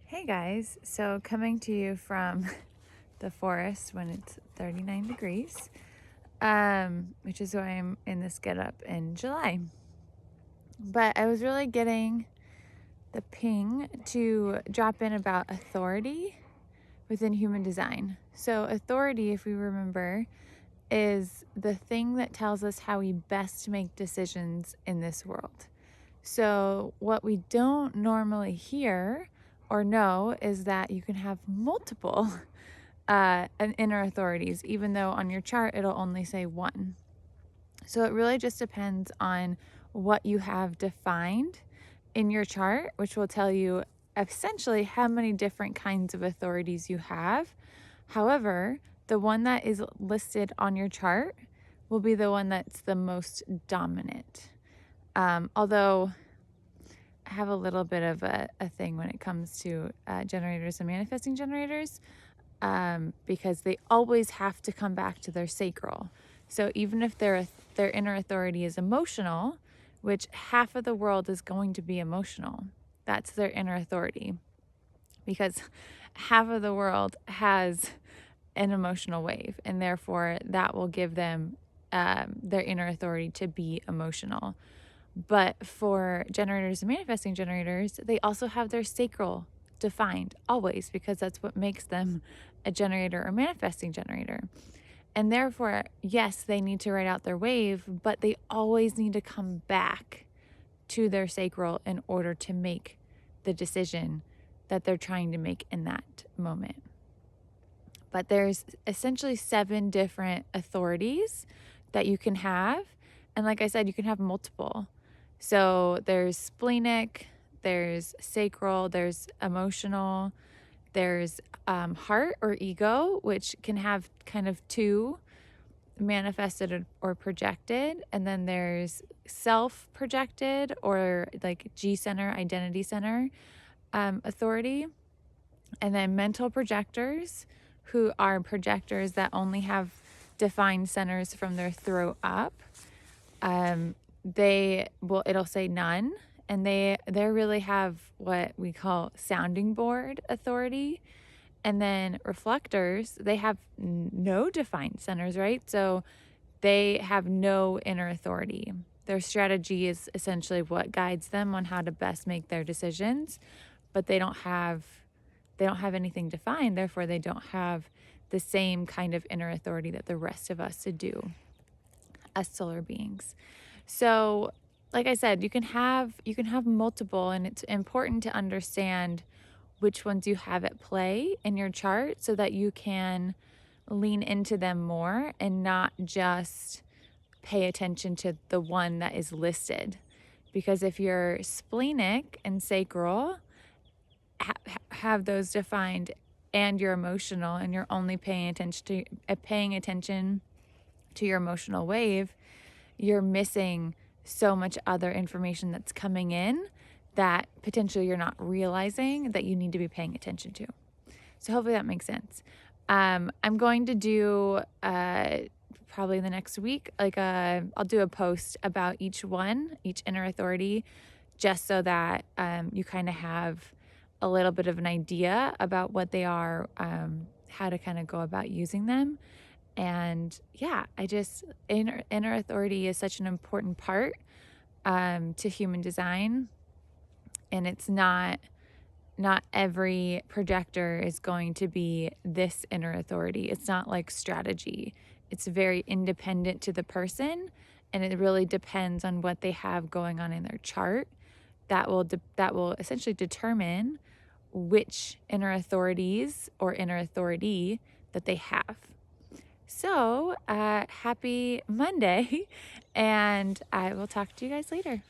Hey guys, so coming to you from the forest when it's 39 degrees, which is why I'm in this getup in July. But I was really getting the ping to drop in about authority within human design. So authority, if we remember, is the thing that tells us how we best make decisions in this world. So what we don't normally hear or know is that you can have multiple inner authorities, even though on your chart it'll only say one. So it really just depends on what you have defined in your chart, which will tell you essentially how many different kinds of authorities you have. However, the one that is listed on your chart will be the one that's the most dominant. Although I have a little bit of a thing when it comes to generators and manifesting generators, because they always have to come back to their sacral. So even if their inner authority is emotional, which half of the world is going to be emotional, that's their inner authority, because half of the world has an emotional wave, and therefore that will give them their inner authority to be emotional. But for generators and manifesting generators, they also have their sacral defined always, because that's what makes them a generator or manifesting generator. And therefore, yes, they need to write out their wave, but they always need to come back to their sacral in order to make the decision that they're trying to make in that moment. But there's essentially 7 different authorities that you can have. And like I said, you can have multiple. So there's splenic, there's sacral, there's emotional, there's heart or ego, which can have kind of 2, manifested or projected. And then there's self-projected or like G center, identity center authority. And then mental projectors, who are projectors that only have defined centers from their throat up. It'll say none, and they really have what we call sounding board authority. And then reflectors, they have no defined centers, right? So they have no inner authority. Their strategy is essentially what guides them on how to best make their decisions, but they don't have anything defined. Therefore, they don't have the same kind of inner authority that the rest of us do as solar beings. So, like I said, you can have multiple, and it's important to understand which ones you have at play in your chart so that you can lean into them more and not just pay attention to the one that is listed. Because if you're splenic and sacral have those defined, and you're emotional, and you're only paying attention to your emotional wave, you're missing so much other information that's coming in that potentially you're not realizing that you need to be paying attention to. So hopefully that makes sense. I'm going to do probably in the next week, I'll do a post about each inner authority, just so that you kind of have a little bit of an idea about what they are, how to kind of go about using them. And yeah, inner authority is such an important part to human design. And it's not every projector is going to be this inner authority. It's not like strategy. It's very independent to the person, and it really depends on what they have going on in their chart. That will essentially determine which inner authorities or inner authority that they have. So happy Monday, and I will talk to you guys later.